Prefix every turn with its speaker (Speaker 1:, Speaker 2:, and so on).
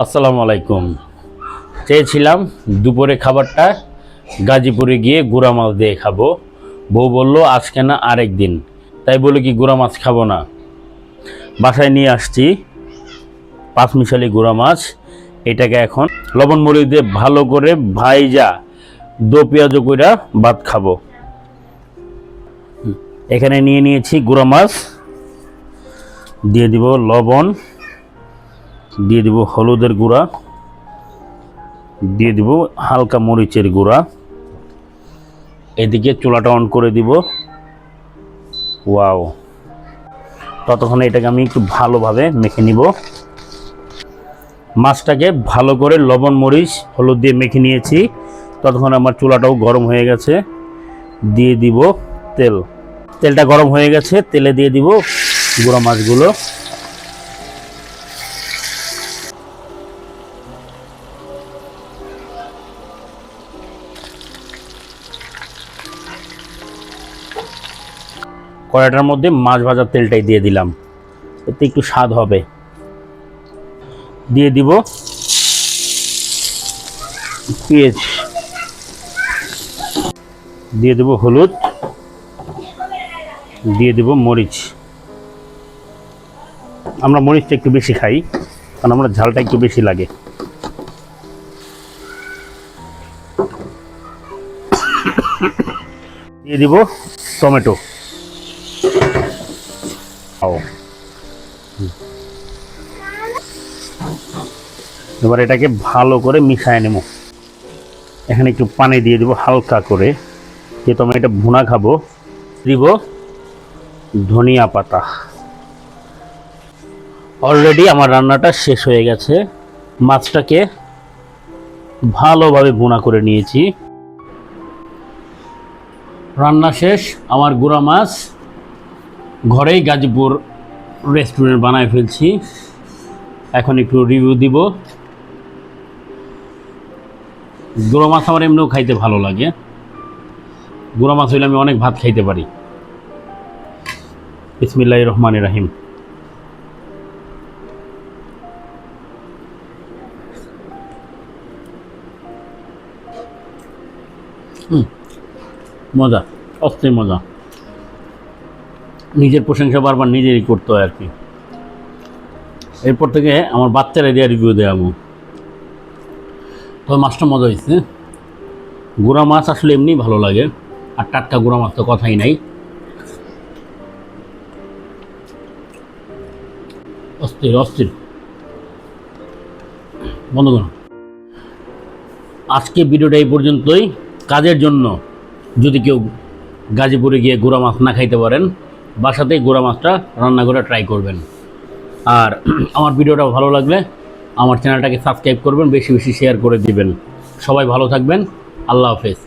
Speaker 1: আসসালামু আলাইকুম। চেয়েছিলাম দুপুরে খাবারটা গাজীপুরে গিয়ে গুড়া মাছ দিয়ে খাবো। বউ বলল আজকে না আরেক দিন, তাই বলে কি গুড়া মাছ খাবো না। বাসায় নিয়ে আসছি পাঁচমিশালি গুড়া মাছ। এটাকে এখন লবণ মরিচ দিয়ে ভালো করে ভাইজা দো পেঁয়াজ কইরা ভাত খাবো। এখানে নিয়ে নিয়েছি গুড়া মাছ, দিয়ে দিব লবণ, দিয়ে দিব হলুদের গুঁড়া, দিয়ে দিব হালকা মরিচের গুঁড়া। এদিকে চুলাটা অন করে দিব। ওয়াও, ততক্ষণে এটাকে আমি একটু ভালোভাবে মেখে নিব। মাছটাকে ভালো করে লবণ মরিচ হলুদ দিয়ে মেখে নিয়েছি। ততক্ষণ আমার চুলাটাও গরম হয়ে গেছে। দিয়ে দিব তেল। তেলটা গরম হয়ে গেছে, তেলে দিয়ে দিব গুঁড়া মাছগুলো। কড়াইটার মধ্যে মাছ ভাজার তেলটাই দিয়ে দিলাম, এতে একটু স্বাদ হবে। দিয়ে দিব পেঁয়াজ, দিয়ে দেব হলুদ, দিয়ে দেব মরিচ। আমরা মরিচটা একটু বেশি খাই, কারণ আমরা ঝালটা একটু বেশি লাগে। দিয়ে দিব টমেটো। এবার এটাকে ভালো করে মিশিয়ে নেব। এখানে একটু পানি দিয়ে দিব হালকা করে, যেহেতু আমি এটা ভুনা খাবো। দিব ধনিয়া পাতা। অলরেডি আমার রান্নাটা শেষ হয়ে গেছে। মাছটাকে ভালোভাবে ভুনা করে নিয়েছি। রান্না শেষ। আমার গুঁড়া মাছ ঘরেই গাজীপুর রেস্টুরেন্ট বানায় ফেলছি। এখন একটু রিভিউ দিব। গুঁড়া মাছ আমার এমনিও খাইতে ভালো লাগে। গুঁড়া মাছ হইলে আমি অনেক ভাত খাইতে পারি। বিসমিল্লাহির রহমানির রহিম। মজা, অস্থির মজা। নিজের প্রশংসা বারবার নিজেরই করতে হয় আর কি। এরপর থেকে আমার বাচ্চারা দিয়ে রিভিউ দেওয়াবো। তবে মাছটা মজা হয়েছে। গুঁড়া মাছ আসলে এমনি ভালো লাগে, আর টাটকা গুঁড়া মাছ তো কথাই নাই। অস্থির অস্থির। বন্ধুগণ, আজকে ভিডিওটা এই পর্যন্তই। কাজের জন্য যদি কেউ গাজীপুরে গিয়ে গুঁড়া মাছ না খাইতে পারেন, বাসাতেই গুঁড়া মাছটা রান্না করে ট্রাই করবেন। আর আমার ভিডিওটা ভালো লাগলে আমার চ্যানেলটাকে সাবস্ক্রাইব করবেন, বেশি বেশি শেয়ার করে দিবেন। সবাই ভালো থাকবেন। আল্লাহ হাফেজ।